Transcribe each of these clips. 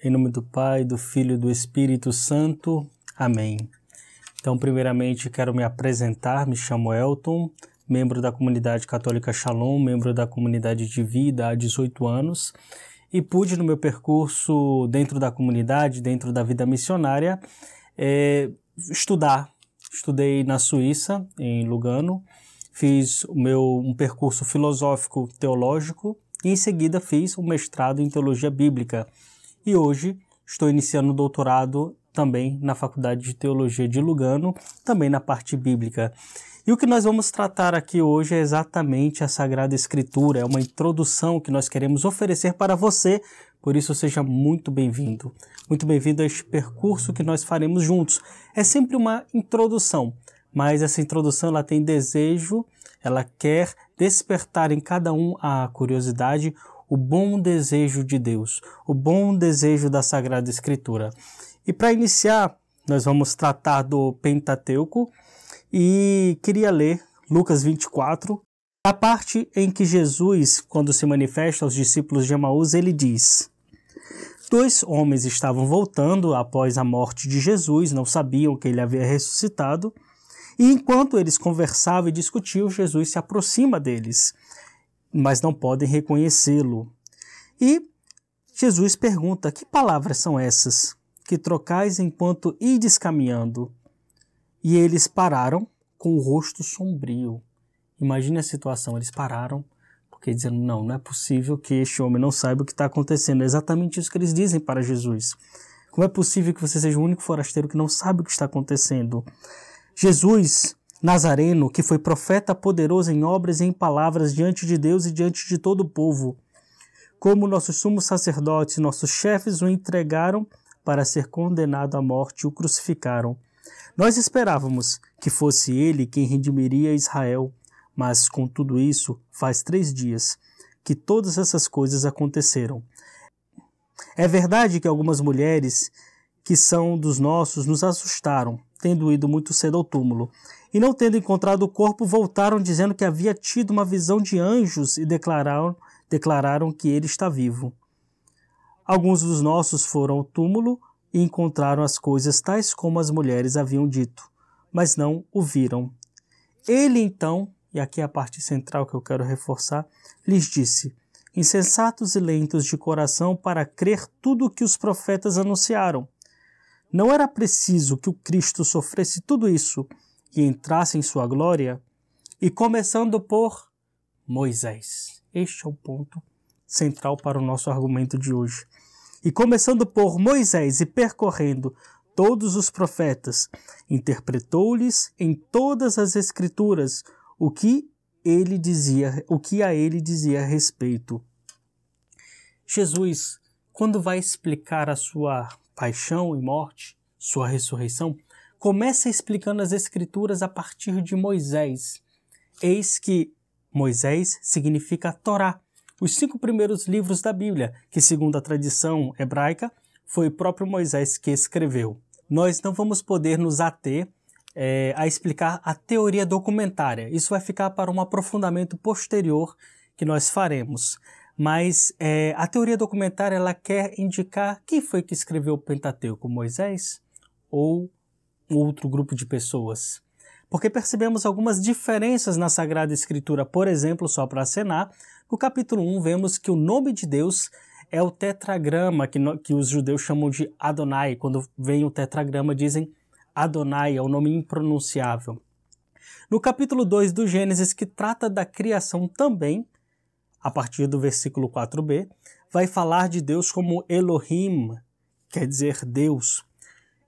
Em nome do Pai, do Filho e do Espírito Santo. Amém. Então, primeiramente, quero me apresentar. Me chamo Elton, membro da comunidade católica Shalom, membro da comunidade de vida há 18 anos. E pude, no meu percurso dentro da comunidade, dentro da vida missionária, estudar. Estudei na Suíça, em Lugano. Fiz um percurso filosófico teológico e, em seguida, fiz um mestrado em teologia bíblica. E hoje estou iniciando o doutorado também na Faculdade de Teologia de Lugano, também na parte bíblica. E o que nós vamos tratar aqui hoje é exatamente a Sagrada Escritura, é uma introdução que nós queremos oferecer para você, por isso seja muito bem-vindo. Muito bem-vindo a este percurso que nós faremos juntos. É sempre uma introdução, mas essa introdução ela tem desejo, ela quer despertar em cada um a curiosidade, o bom desejo de Deus, o bom desejo da Sagrada Escritura. E para iniciar, nós vamos tratar do Pentateuco e queria ler Lucas 24, a parte em que Jesus, quando se manifesta aos discípulos de Emaús, ele diz: 2 homens estavam voltando após a morte de Jesus, não sabiam que ele havia ressuscitado, e enquanto eles conversavam e discutiam, Jesus se aproxima deles, mas não podem reconhecê-lo. E Jesus pergunta: que palavras são essas que trocais enquanto ides caminhando? E eles pararam com o rosto sombrio. Imagine a situação, eles pararam, porque dizendo, não é possível que este homem não saiba o que está acontecendo. É exatamente isso que eles dizem para Jesus. Como é possível que você seja o único forasteiro que não sabe o que está acontecendo? Jesus Nazareno, que foi profeta poderoso em obras e em palavras diante de Deus e diante de todo o povo, como nossos sumos sacerdotes, nossos chefes o entregaram para ser condenado à morte e o crucificaram. Nós esperávamos que fosse ele quem redimiria Israel, mas com tudo isso faz 3 dias que todas essas coisas aconteceram. É verdade que algumas mulheres que são dos nossos nos assustaram, tendo ido muito cedo ao túmulo, e não tendo encontrado o corpo, voltaram dizendo que havia tido uma visão de anjos e declararam que ele está vivo. Alguns dos nossos foram ao túmulo e encontraram as coisas tais como as mulheres haviam dito, mas não o viram. Ele então, e aqui é a parte central que eu quero reforçar, lhes disse: insensatos e lentos de coração para crer tudo o que os profetas anunciaram. Não era preciso que o Cristo sofresse tudo isso e entrasse em sua glória? E começando por Moisés. Este é o ponto central para o nosso argumento de hoje. E começando por Moisés e percorrendo todos os profetas, interpretou-lhes em todas as Escrituras o que a ele dizia a respeito. Jesus, quando vai explicar a sua paixão e morte, sua ressurreição, começa explicando as Escrituras a partir de Moisés. Eis que Moisés significa Torá, os 5 primeiros livros da Bíblia, que segundo a tradição hebraica, foi o próprio Moisés que escreveu. Nós não vamos poder nos ater a explicar a teoria documentária. Isso vai ficar para um aprofundamento posterior que nós faremos. Mas a teoria documentária ela quer indicar quem foi que escreveu o Pentateuco, Moisés ou outro grupo de pessoas. Porque percebemos algumas diferenças na Sagrada Escritura. Por exemplo, só para acenar, no capítulo 1 vemos que o nome de Deus é o tetragrama, que os judeus chamam de Adonai. Quando vem o tetragrama dizem Adonai, é um nome impronunciável. No capítulo 2 do Gênesis, que trata da criação também, a partir do versículo 4b, vai falar de Deus como Elohim, quer dizer Deus.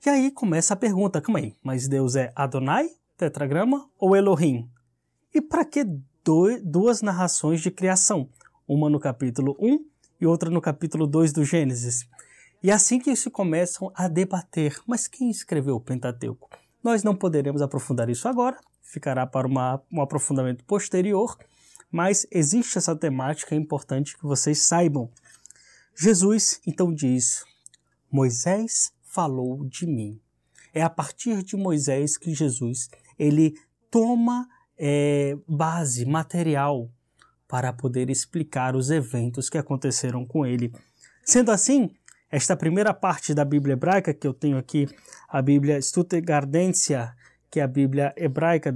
E aí começa a pergunta, calma aí, mas Deus é Adonai, tetragrama, ou Elohim? E para que 2 narrações de criação? Uma no capítulo 1 e outra no capítulo 2 do Gênesis. E assim que se começam a debater, mas quem escreveu o Pentateuco? Nós não poderemos aprofundar isso agora, ficará para um aprofundamento posterior, mas existe essa temática, é importante que vocês saibam. Jesus então diz: Moisés falou de mim. É a partir de Moisés que Jesus ele toma base, material, para poder explicar os eventos que aconteceram com ele. Sendo assim, esta primeira parte da Bíblia hebraica, que eu tenho aqui, a Bíblia Stuttgartensia, que é a Bíblia hebraica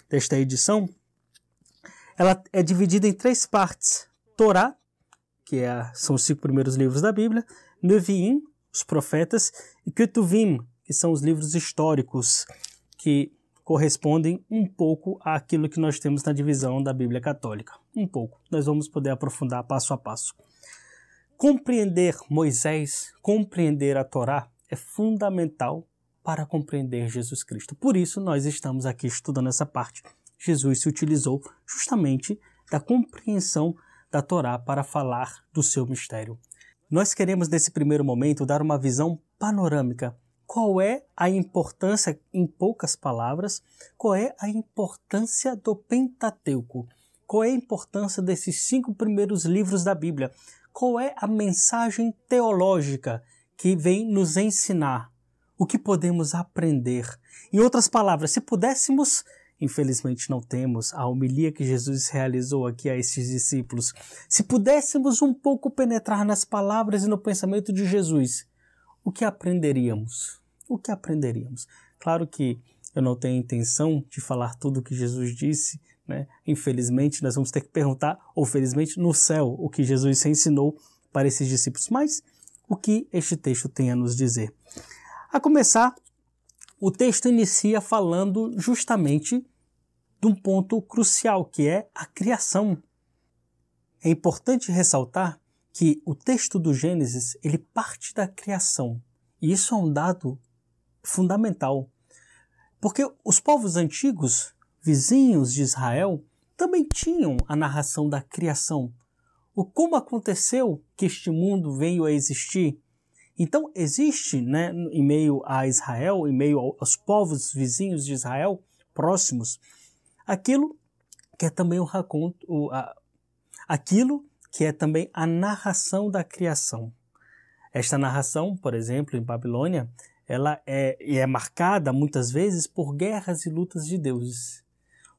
desta edição, ela é dividida em 3 partes. Torá, que são os 5 primeiros livros da Bíblia, Neviim, os profetas, e Ketuvim, que são os livros históricos, que correspondem um pouco àquilo que nós temos na divisão da Bíblia Católica. Um pouco. Nós vamos poder aprofundar passo a passo. Compreender Moisés, compreender a Torá, é fundamental para compreender Jesus Cristo. Por isso, nós estamos aqui estudando essa parte. Jesus se utilizou justamente da compreensão da Torá para falar do seu mistério. Nós queremos, nesse primeiro momento, dar uma visão panorâmica. Qual é a importância, em poucas palavras, qual é a importância do Pentateuco? Qual é a importância desses 5 primeiros livros da Bíblia? Qual é a mensagem teológica que vem nos ensinar? O que podemos aprender? Em outras palavras, se pudéssemos, infelizmente não temos, a homilia que Jesus realizou aqui a esses discípulos, se pudéssemos um pouco penetrar nas palavras e no pensamento de Jesus, o que aprenderíamos? O que aprenderíamos? Claro que eu não tenho intenção de falar tudo o que Jesus disse, né? Infelizmente, nós vamos ter que perguntar, ou felizmente, no céu, o que Jesus ensinou para esses discípulos. Mas o que este texto tem a nos dizer? A começar, o texto inicia falando justamente de um ponto crucial, que é a criação. É importante ressaltar que o texto do Gênesis, ele parte da criação. E isso é um dado fundamental. Porque os povos antigos, vizinhos de Israel, também tinham a narração da criação. Como aconteceu que este mundo veio a existir? Então, existe, né, em meio a Israel, em meio aos povos vizinhos de Israel, próximos, aquilo que é também aquilo que é também a narração da criação. Esta narração, por exemplo, em Babilônia, ela é marcada muitas vezes por guerras e lutas de deuses,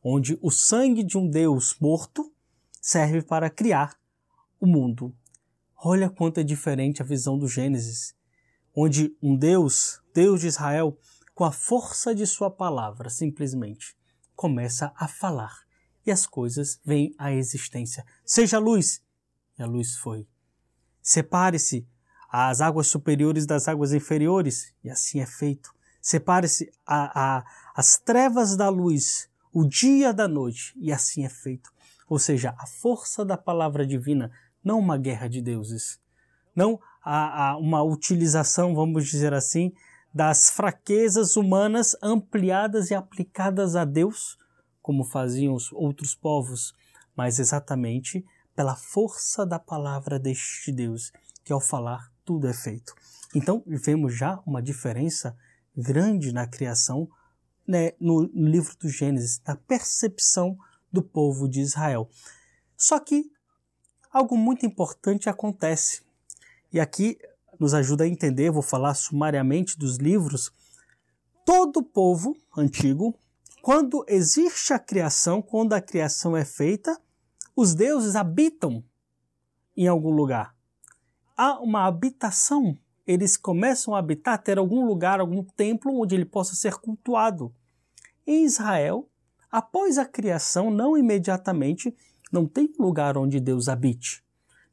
onde o sangue de um deus morto serve para criar o mundo. Olha quanto é diferente a visão do Gênesis, onde um Deus de Israel, com a força de sua palavra, simplesmente começa a falar e as coisas vêm à existência. Seja luz, e a luz foi. Separe-se as águas superiores das águas inferiores, e assim é feito. Separe-se as trevas da luz, o dia da noite, e assim é feito. Ou seja, a força da palavra divina, não uma guerra de deuses, não uma utilização, vamos dizer assim, das fraquezas humanas ampliadas e aplicadas a Deus, como faziam os outros povos, mas exatamente pela força da palavra deste Deus, que ao falar tudo é feito. Então, vemos já uma diferença grande na criação, né, no livro do Gênesis, na percepção do povo de Israel. Só que algo muito importante acontece, e aqui nos ajuda a entender, vou falar sumariamente dos livros. Todo povo antigo, quando existe a criação, quando a criação é feita, os deuses habitam em algum lugar. Há uma habitação, eles começam a habitar, ter algum lugar, algum templo onde ele possa ser cultuado. Em Israel, após a criação, não imediatamente, não tem um lugar onde Deus habite.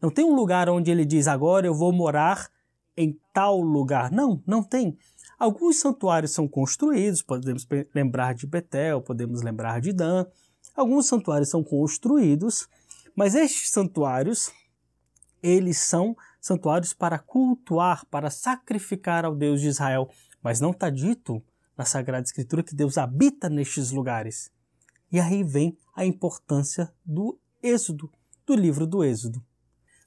Não tem um lugar onde ele diz, agora eu vou morar em tal lugar. Não, não tem. Alguns santuários são construídos, podemos lembrar de Betel, podemos lembrar de Dan. Alguns santuários são construídos, mas estes santuários, eles são santuários para cultuar, para sacrificar ao Deus de Israel. Mas não está dito na Sagrada Escritura que Deus habita nestes lugares. E aí vem a importância do Êxodo, do livro do Êxodo.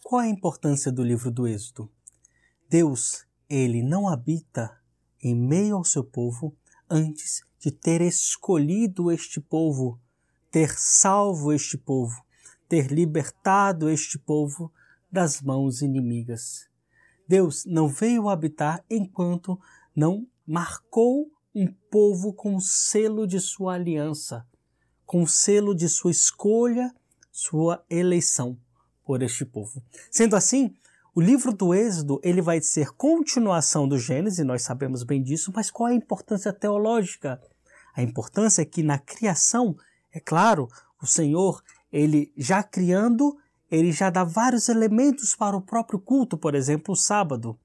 Qual é a importância do livro do Êxodo? Deus, ele não habita em meio ao seu povo antes de ter escolhido este povo, ter salvo este povo, ter libertado este povo das mãos inimigas. Deus não veio habitar enquanto não marcou um povo com o selo de sua aliança, com o selo de sua escolha, sua eleição por este povo. Sendo assim, O livro do Êxodo, ele vai ser continuação do Gênesis, nós sabemos bem disso, mas qual é a importância teológica? A importância é que na criação, é claro, o Senhor, ele já criando, ele já dá vários elementos para o próprio culto, por exemplo, o sábado.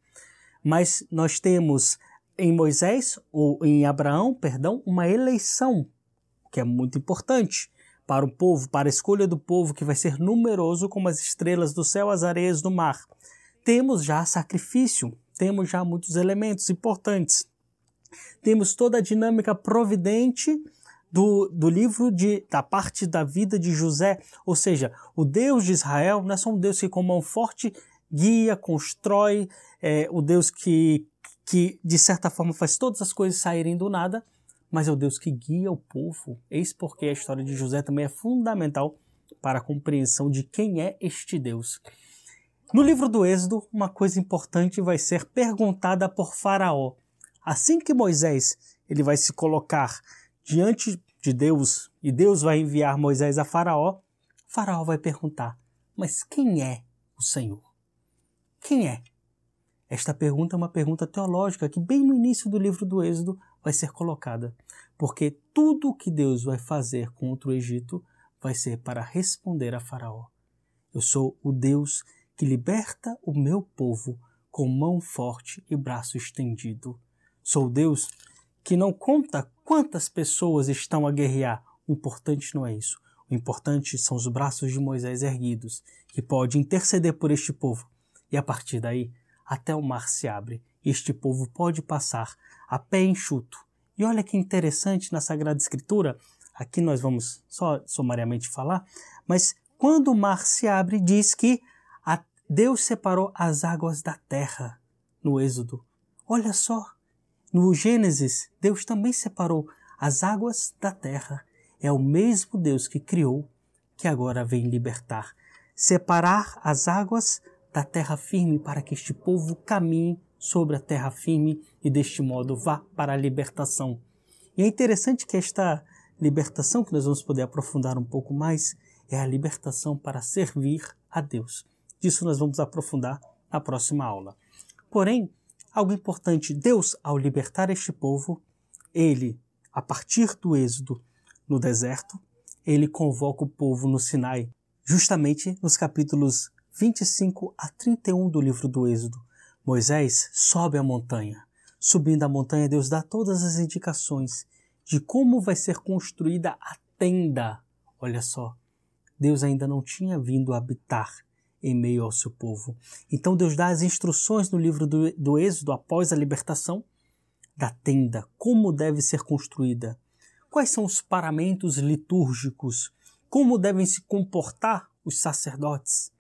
Mas nós temos em Moisés, ou em Abraão, perdão, uma eleição, que é muito importante para o povo, para a escolha do povo, que vai ser numeroso como as estrelas do céu, as areias do mar. Temos já sacrifício, temos já muitos elementos importantes. Temos toda a dinâmica providente do livro da parte da vida de José, ou seja, o Deus de Israel não é só um Deus que com mão forte guia, constrói, o Deus que de certa forma faz todas as coisas saírem do nada, mas é o Deus que guia o povo. Eis porque a história de José também é fundamental para a compreensão de quem é este Deus. No livro do Êxodo, uma coisa importante vai ser perguntada por Faraó. Assim que Moisés ele vai se colocar diante de Deus e Deus vai enviar Moisés a Faraó, Faraó vai perguntar, mas quem é o Senhor? Quem é? Esta pergunta é uma pergunta teológica que bem no início do livro do Êxodo vai ser colocada, porque tudo o que Deus vai fazer contra o Egito vai ser para responder a Faraó. Eu sou o Deus que liberta o meu povo com mão forte e braço estendido. Sou o Deus que não conta quantas pessoas estão a guerrear. O importante não é isso. O importante são os braços de Moisés erguidos, que pode interceder por este povo. E a partir daí, até o mar se abre. Este povo pode passar a pé enxuto. E olha que interessante na Sagrada Escritura, aqui nós vamos só sumariamente falar, mas quando o mar se abre, diz que Deus separou as águas da terra no Êxodo. Olha só, no Gênesis, Deus também separou as águas da terra. É o mesmo Deus que criou, que agora vem libertar. Separar as águas da terra firme para que este povo caminhe sobre a terra firme e deste modo vá para a libertação. E é interessante que esta libertação, que nós vamos poder aprofundar um pouco mais, é a libertação para servir a Deus. Disso nós vamos aprofundar na próxima aula. Porém, algo importante, Deus, ao libertar este povo, ele, a partir do Êxodo no deserto, ele convoca o povo no Sinai, justamente nos capítulos 25 a 31 do livro do Êxodo. Moisés sobe a montanha. Subindo a montanha, Deus dá todas as indicações de como vai ser construída a tenda. Olha só, Deus ainda não tinha vindo habitar em meio ao seu povo. Então Deus dá as instruções no livro do Êxodo, após a libertação, da tenda, como deve ser construída, quais são os paramentos litúrgicos, como devem se comportar os sacerdotes.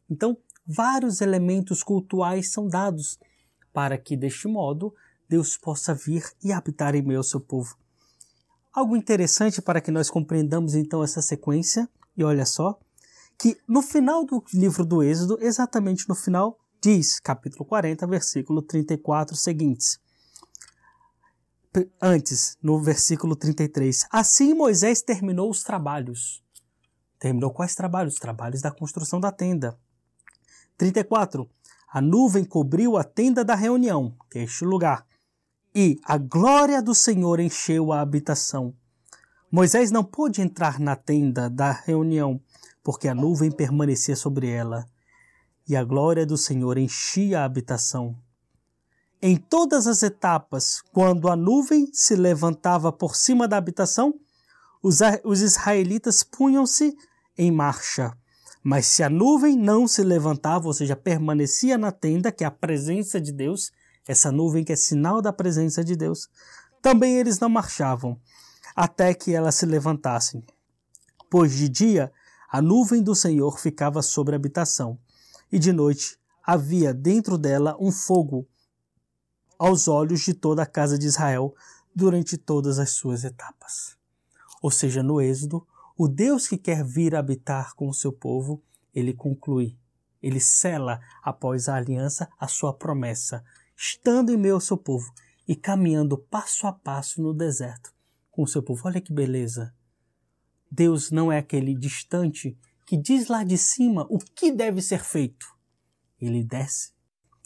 Então, vários elementos cultuais são dados para que, deste modo, Deus possa vir e habitar em meio ao seu povo. Algo interessante para que nós compreendamos então essa sequência, e olha só, que no final do livro do Êxodo, exatamente no final, diz, capítulo 40, versículo 34 seguintes. Antes, no versículo 33, assim Moisés terminou os trabalhos. Terminou quais trabalhos? Os trabalhos da construção da tenda. 34, a nuvem cobriu a tenda da reunião, que é este lugar, e a glória do Senhor encheu a habitação. Moisés não pôde entrar na tenda da reunião, porque a nuvem permanecia sobre ela, e a glória do Senhor enchia a habitação. Em todas as etapas, quando a nuvem se levantava por cima da habitação, os israelitas punham-se em marcha. Mas se a nuvem não se levantava, ou seja, permanecia na tenda, que é a presença de Deus, essa nuvem que é sinal da presença de Deus, também eles não marchavam, até que ela se levantasse. Pois de dia, a nuvem do Senhor ficava sobre a habitação, e de noite havia dentro dela um fogo aos olhos de toda a casa de Israel durante todas as suas etapas. Ou seja, no Êxodo, o Deus que quer vir habitar com o seu povo, ele conclui, ele sela após a aliança a sua promessa, estando em meio ao seu povo e caminhando passo a passo no deserto com o seu povo. Olha que beleza! Deus não é aquele distante que diz lá de cima o que deve ser feito. ele desce,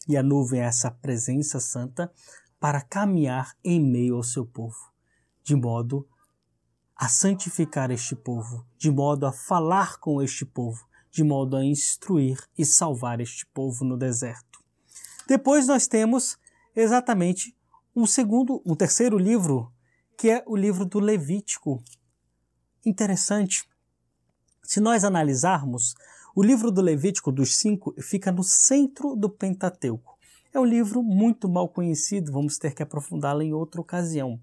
e a nuvem é essa presença santa para caminhar em meio ao seu povo, de modo a santificar este povo, de modo a falar com este povo, de modo a instruir e salvar este povo no deserto. Depois nós temos exatamente o terceiro livro, que é o livro do Levítico. Interessante. Se nós analisarmos, o livro do Levítico, dos 5, fica no centro do Pentateuco. É um livro muito mal conhecido, vamos ter que aprofundá-lo em outra ocasião.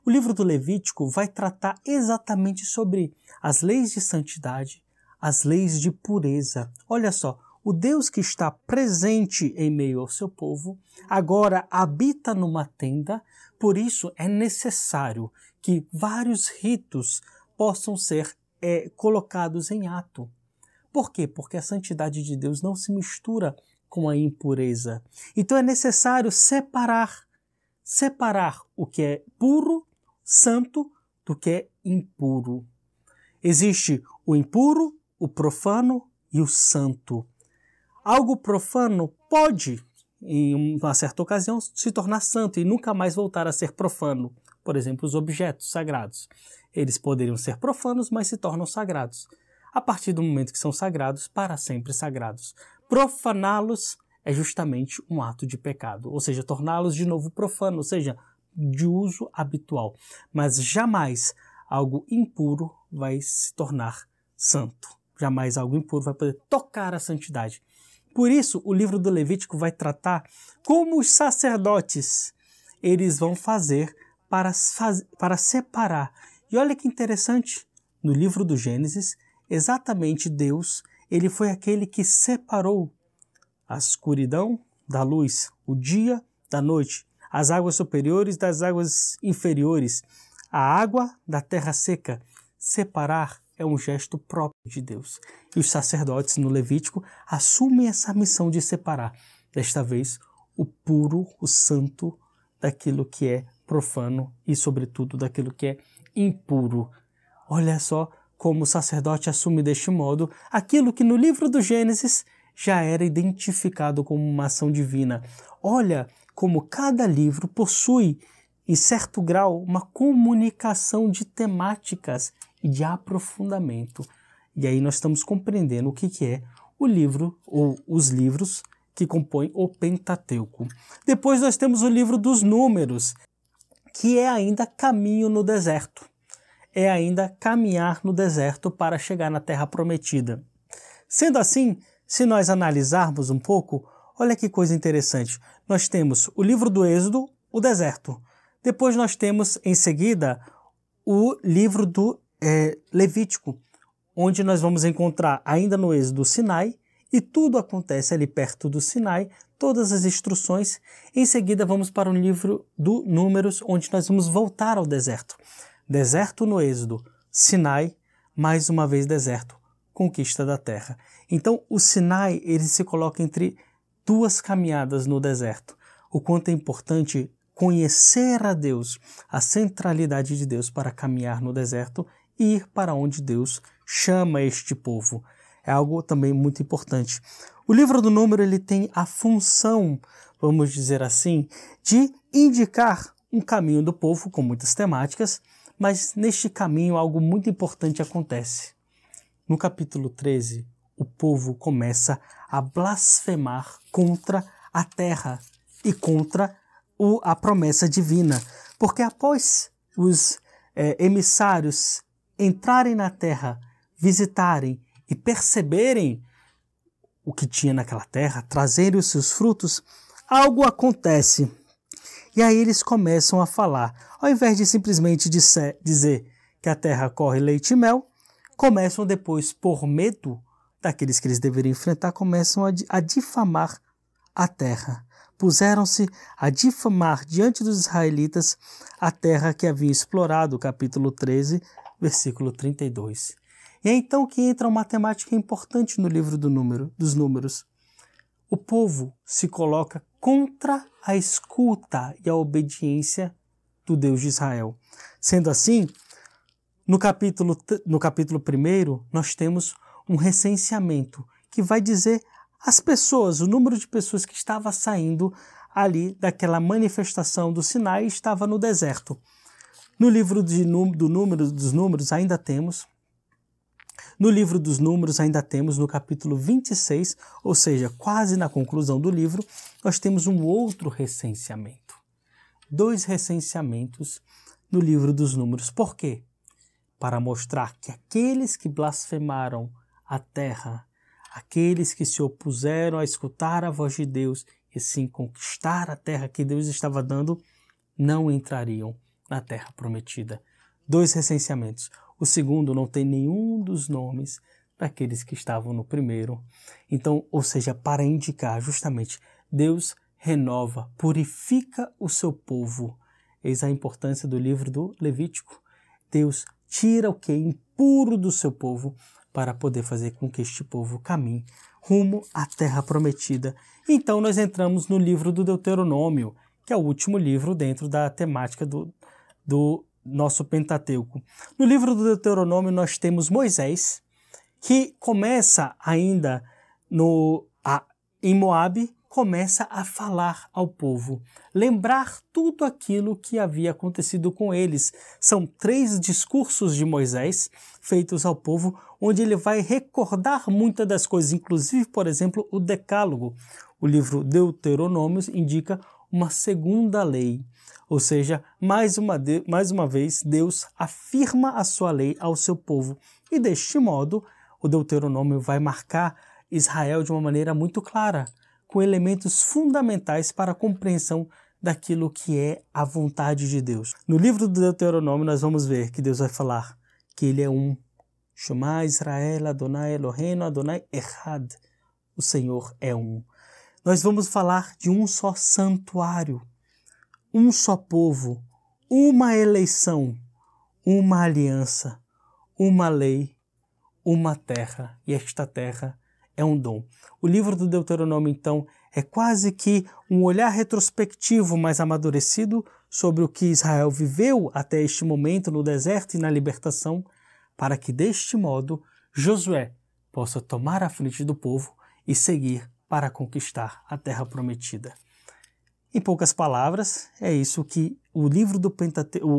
O livro do Levítico vai tratar exatamente sobre as leis de santidade, as leis de pureza. Olha só, o Deus que está presente em meio ao seu povo, agora habita numa tenda, por isso é necessário que vários ritos possam ser colocados em ato. Por quê? Porque a santidade de Deus não se mistura com a impureza. Então é necessário separar o que é puro, santo, do que é impuro. Existe o impuro, o profano e o santo. Algo profano pode, em uma certa ocasião, se tornar santo e nunca mais voltar a ser profano. Por exemplo, os objetos sagrados. Eles poderiam ser profanos, mas se tornam sagrados. A partir do momento que são sagrados, para sempre sagrados. Profaná-los é justamente um ato de pecado, ou seja, torná-los de novo profanos, ou seja, de uso habitual. Mas jamais algo impuro vai se tornar santo. Jamais algo impuro vai poder tocar a santidade. Por isso, o livro do Levítico vai tratar como os sacerdotes eles vão fazer para separar. E olha que interessante, no livro do Gênesis, exatamente Deus, ele foi aquele que separou a escuridão da luz, o dia da noite, as águas superiores das águas inferiores, a água da terra seca. Separar é um gesto próprio de Deus. E os sacerdotes no Levítico assumem essa missão de separar, desta vez, o puro, o santo, daquilo que é profano e, sobretudo, daquilo que é impuro. Olha só como o sacerdote assume deste modo aquilo que no livro do Gênesis já era identificado como uma ação divina. Olha como cada livro possui, em certo grau, uma comunicação de temáticas e de aprofundamento. E aí nós estamos compreendendo o que é o livro ou os livros que compõem o Pentateuco. Depois nós temos o livro dos Números, que é ainda caminho no deserto. É ainda caminhar no deserto para chegar na Terra Prometida. Sendo assim, se nós analisarmos um pouco, olha que coisa interessante. Nós temos o livro do Êxodo, o deserto. Depois nós temos, em seguida, o livro do Levítico, onde nós vamos encontrar ainda no Êxodo Sinai, e tudo acontece ali perto do Sinai, todas as instruções. Em seguida vamos para o livro do Números, onde nós vamos voltar ao deserto. Deserto no Êxodo, Sinai, mais uma vez deserto, conquista da terra. Então o Sinai ele se coloca entre duas caminhadas no deserto. O quanto é importante conhecer a Deus, a centralidade de Deus para caminhar no deserto e ir para onde Deus chama este povo. É algo também muito importante. O livro do Número ele tem a função, vamos dizer assim, de indicar um caminho do povo com muitas temáticas, mas neste caminho algo muito importante acontece. No capítulo 13, o povo começa a blasfemar contra a terra e contra a promessa divina, porque após os emissários entrarem na terra, visitarem e perceberem o que tinha naquela terra, trazerem os seus frutos, algo acontece. E aí eles começam a falar. Ao invés de simplesmente dizer que a terra corre leite e mel, começam depois, por medo daqueles que eles deveriam enfrentar, começam a difamar a terra. Puseram-se a difamar diante dos israelitas a terra que havia explorado, capítulo 13, versículo 32. E é então que entra uma temática importante no livro dos Números. O povo se coloca contra a escuta e a obediência do Deus de Israel. Sendo assim, no capítulo 1, nós temos um recenseamento que vai dizer as pessoas, o número de pessoas que estava saindo ali daquela manifestação do Sinai estava no deserto. No livro dos Números ainda temos, no capítulo 26, ou seja, quase na conclusão do livro, nós temos um outro recenseamento. 2 recenseamentos no livro dos Números. Por quê? Para mostrar que aqueles que blasfemaram a terra, aqueles que se opuseram a escutar a voz de Deus e sim conquistar a terra que Deus estava dando, não entrariam na terra prometida. 2 recenseamentos. O segundo não tem nenhum dos nomes daqueles que estavam no primeiro. Então, ou seja, para indicar justamente, Deus renova, purifica o seu povo. Eis a importância do livro do Levítico. Deus tira o que é impuro do seu povo para poder fazer com que este povo caminhe rumo à terra prometida. Então nós entramos no livro do Deuteronômio, que é o último livro dentro da temática do nosso Pentateuco. No livro do Deuteronômio nós temos Moisés, que começa ainda em Moabe, começa a falar ao povo, lembrar tudo aquilo que havia acontecido com eles. São 3 discursos de Moisés feitos ao povo, onde ele vai recordar muitas das coisas, inclusive, por exemplo, o Decálogo. O livro Deuteronômio indica uma segunda lei, ou seja, mais uma vez, Deus afirma a sua lei ao seu povo. E deste modo, o Deuteronômio vai marcar Israel de uma maneira muito clara, com elementos fundamentais para a compreensão daquilo que é a vontade de Deus. No livro do Deuteronômio nós vamos ver que Deus vai falar que Ele é um. Shema Israel, Adonai Eloheinu, Adonai Echad. O Senhor é um. Nós vamos falar de um só santuário, um só povo, uma eleição, uma aliança, uma lei, uma terra. E esta terra é um dom. O livro do Deuteronômio, então, é quase que um olhar retrospectivo mais amadurecido sobre o que Israel viveu até este momento no deserto e na libertação, para que, deste modo, Josué possa tomar a frente do povo e seguir para conquistar a terra prometida. Em poucas palavras, é isso que o livro do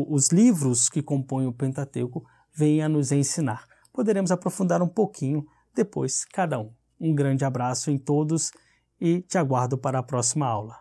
os livros que compõem o Pentateuco vêm a nos ensinar. Poderemos aprofundar um pouquinho depois, cada um. Um grande abraço em todos e te aguardo para a próxima aula.